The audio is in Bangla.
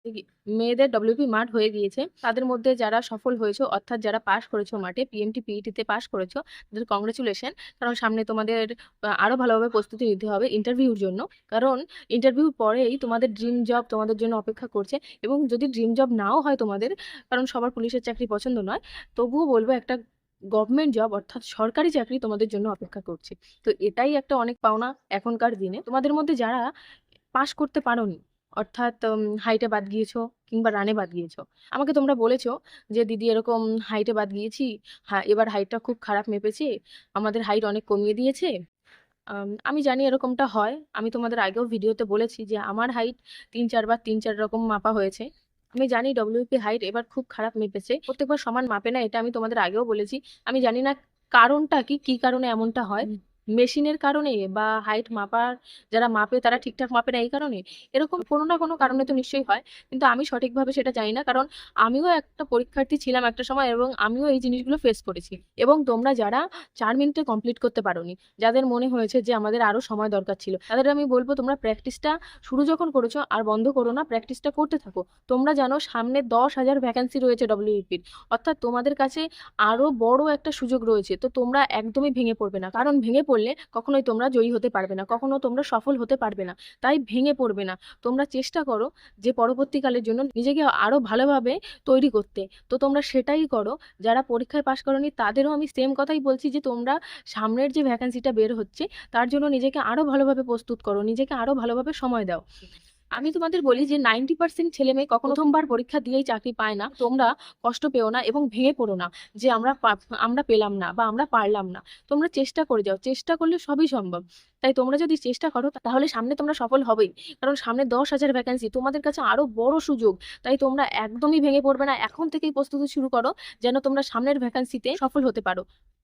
দেখি, মেয়েদের ডব্লিউপি মাঠ হয়ে গিয়েছে। তাদের মধ্যে যারা সফল হয়েছে অর্থাৎ যারা পাস করেছো মাঠে পিএমটি পিইটিতে পাস করেছো, তাদের কংগ্রেচুলেশন। কারণ সামনে তোমাদের আরো ভালোভাবে প্রস্তুতি নিতে হবে ইন্টারভিউর জন্য। কারণ ইন্টারভিউর পরেই তোমাদের ড্রিম জব তোমাদের জন্য অপেক্ষা করছে। এবং যদি ড্রিম জব নাও হয় তোমাদের, কারণ সবার পুলিশের চাকরি পছন্দ নয়, তবুও বলবো একটা গভর্নমেন্ট জব অর্থাৎ সরকারি চাকরি তোমাদের জন্য অপেক্ষা করছে। তো এটাই একটা অনেক পাওনা এখনকার দিনে। তোমাদের মধ্যে যারা পাশ করতে পারোনি, অর্থাৎ হাইটে বাদ গিয়েছো কিংবা রানে বাদ গিয়েছো, আমাকে তোমরা বলেছো যে দিদি এরকম হাইটে বাদ গিয়েছি, হ্যাঁ এবার হাইটটা খুব খারাপ মেপেছে, আমাদের হাইট অনেক কমিয়ে দিয়েছে। আমি জানি এরকমটা হয়। আমি তোমাদের আগেও ভিডিওতে বলেছি যে আমার হাইট 3-4 বার 3-4 রকম মাপা হয়েছে। আমি জানি ডব্লিউপি হাইট এবার খুব খারাপ মেপেছে, প্রত্যেকবার সমান মাপে না, এটা আমি তোমাদের আগেও বলেছি। আমি জানি না কারণটা কি, কি কারণে এমনটা হয়। মেশিনের কারণে বা হাইট মাপার যারা মাপে তারা ঠিকঠাক মাপে না এই কারণে, এরকম কোনো না কোনো কারণে তো নিশ্চয়ই হয়। কিন্তু আমি সঠিকভাবে সেটা জানি না, কারণ আমিও একটা পরীক্ষার্থী ছিলাম একটা সময় এবং আমিও এই জিনিসগুলো ফেস করেছি। এবং তোমরা যারা 4 মিনিটে কমপ্লিট করতে পারোনি, যাদের মনে হয়েছে যে আমাদের আরো সময় দরকার ছিল, তাদের আমি বলবো তোমরা প্র্যাকটিসটা শুরু যখন করেছো আর বন্ধ করো না, প্র্যাকটিসটা করতে থাকো। তোমরা জানো সামনে 10,000 ভ্যাকান্সি রয়েছে ডব্লিউপির, অর্থাৎ তোমাদের কাছে আরো বড় একটা সুযোগ রয়েছে। তো তোমরা একদমই ভেঙে পড়বে না, কারণ ভেঙে পড়লে কখনোই তোমরা জয়ী হতে পারবে না, কখনো তোমরা সফল হতে পারবে না। তাই ভেঙে পড়বে না। তোমরা চেষ্টা করো যে পরবর্তীকালের জন্য নিজেকে আরো ভালোভাবে তৈরি করতে। তো তোমরা সেটাই করো। যারা পরীক্ষায় পাশ করোনি তাদেরও আমি সেম কথাই বলছি যে তোমরা সামনের যে ভ্যাকান্সিটা বের হচ্ছে তার জন্য নিজেকে আরো ভালোভাবে প্রস্তুত করো, নিজেকে আরো ভালোভাবে সময় দাও। আমি তোমাদের বলি যে 90% ছেলে মেয়ে কখনো প্রথমবার পরীক্ষা দিয়েই চাকরি পায় না। তোমরা কষ্ট পেও না এবং ভেঙে পড়ো না যে আমরা পেলাম না বা আমরা পারলাম না। তোমরা চেষ্টা করে যাও, চেষ্টা করলে সবই সম্ভব। তাই তোমরা যদি চেষ্টা করো তাহলে সামনে তোমরা সফল হবেই। কারণ সামনে 10,000 ভ্যাকান্সি, তোমাদের কাছে আরো বড় সুযোগ। তাই তোমরা একদমই ভেঙে পড়বে না, এখন থেকেই প্রস্তুতি শুরু করো যেন তোমরা সামনের ভ্যাকান্সিতে সফল হতে পারো।